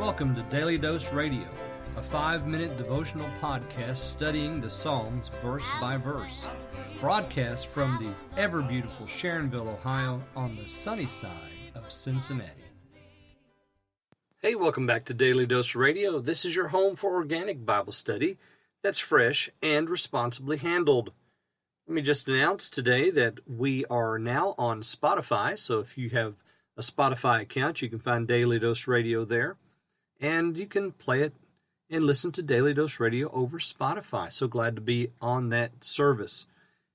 Welcome to Daily Dose Radio, a 5-minute devotional podcast studying the Psalms verse by verse. Broadcast from the ever-beautiful Sharonville, Ohio, on the sunny side of Cincinnati. Hey, welcome back to Daily Dose Radio. This is your home for organic Bible study that's fresh and responsibly handled. Let me just announce today that we are now on Spotify, so if you have a Spotify account, you can find Daily Dose Radio there, and you can play it and listen to Daily Dose Radio over Spotify. So glad to be on that service.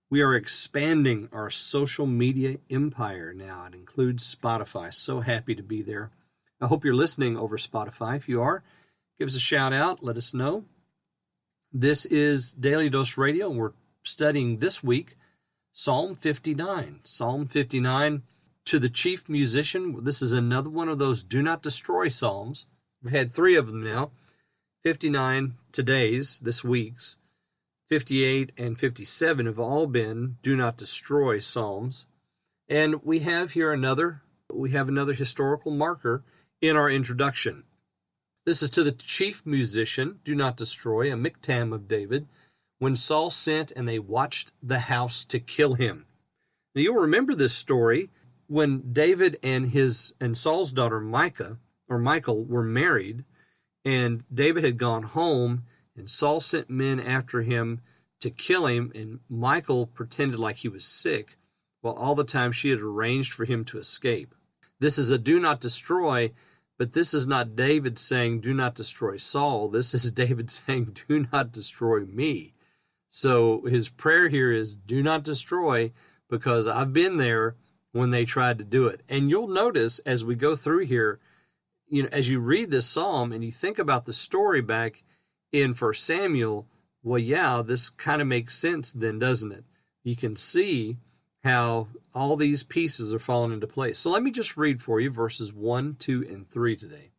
We are expanding our social media empire now. It includes Spotify. So happy to be there. I hope you're listening over Spotify. If you are, give us a shout out. Let us know. This is Daily Dose Radio, and we're studying this week Psalm 59. Psalm 59, to the chief musician. This is another one of those do not destroy psalms. We've had 3 of them now. 59 today's, this week's. 58 and 57 have all been do not destroy psalms. And we have here another historical marker in our introduction. This is to the chief musician, do not destroy, a miktam of David, when Saul sent and they watched the house to kill him. Now you'll remember this story when David and Saul's daughter Michal were married, and David had gone home, and Saul sent men after him to kill him, and Michal pretended like he was sick, while all the time she had arranged for him to escape. This is a do not destroy, but this is not David saying do not destroy Saul. This is David saying do not destroy me. So his prayer here is do not destroy, because I've been there when they tried to do it. And you'll notice as we go through here, as you read this psalm and you think about the story back in 1 Samuel, well, yeah, this kind of makes sense then, doesn't it? You can see how all these pieces are falling into place. So let me just read for you verses 1, 2, and 3 today.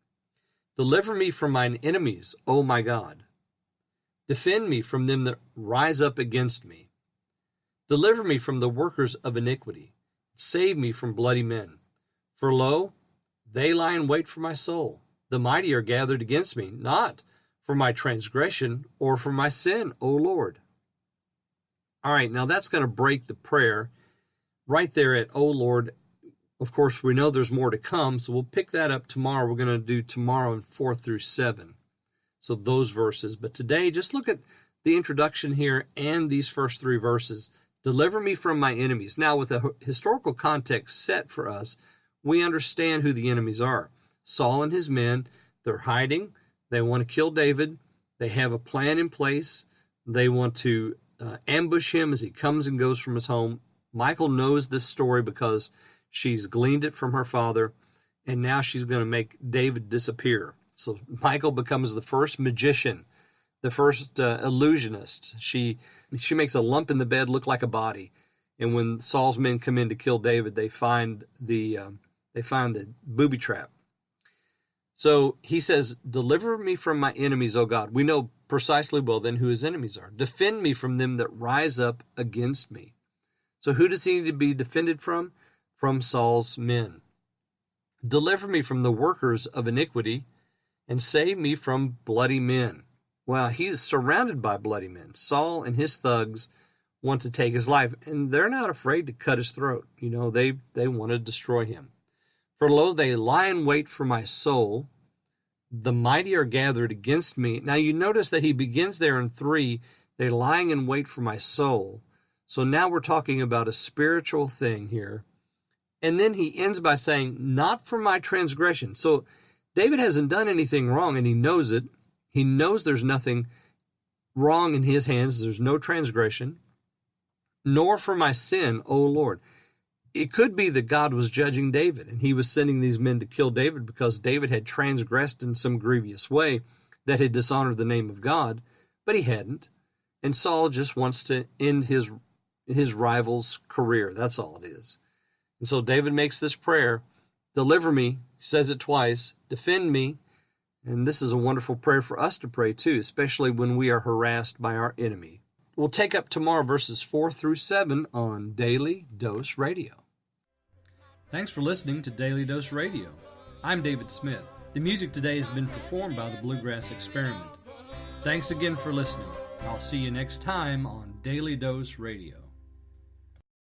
Deliver me from mine enemies, O my God. Defend me from them that rise up against me. Deliver me from the workers of iniquity. Save me from bloody men. For lo, they lie in wait for my soul. The mighty are gathered against me, not for my transgression or for my sin, O Lord. All right, now that's going to break the prayer right there at O Lord. Of course, we know there's more to come, so we'll pick that up tomorrow. We're going to do tomorrow in 4 through 7. So those verses. But today, just look at the introduction here and these first 3 verses. Deliver me from my enemies. Now, with a historical context set for us, we understand who the enemies are. Saul and his men, they're hiding. They want to kill David. They have a plan in place. They want to ambush him as he comes and goes from his home. Michal knows this story because she's gleaned it from her father, and now she's going to make David disappear. So Michal becomes the first magician, the first illusionist. She makes a lump in the bed look like a body, and when Saul's men come in to kill David, they find the booby trap. So he says, deliver me from my enemies, O God. We know precisely well then who his enemies are. Defend me from them that rise up against me. So who does he need to be defended from? From Saul's men. Deliver me from the workers of iniquity, and save me from bloody men. Well, he's surrounded by bloody men. Saul and his thugs want to take his life, and they're not afraid to cut his throat. They want to destroy him. For lo, they lie in wait for my soul. The mighty are gathered against me. Now you notice that he begins there in 3, they're lying in wait for my soul. So now we're talking about a spiritual thing here. And then he ends by saying, not for my transgression. So David hasn't done anything wrong, and he knows it. He knows there's nothing wrong in his hands. There's no transgression. Nor for my sin, O Lord. It could be that God was judging David, and he was sending these men to kill David because David had transgressed in some grievous way that had dishonored the name of God, but he hadn't. And Saul just wants to end his rival's career. That's all it is. And so David makes this prayer, deliver me, he says it twice, defend me. And this is a wonderful prayer for us to pray too, especially when we are harassed by our enemy. We'll take up tomorrow verses 4 through 7 on Daily Dose Radio. Thanks for listening to Daily Dose Radio. I'm David Smith. The music today has been performed by the Bluegrass Experiment. Thanks again for listening. I'll see you next time on Daily Dose Radio.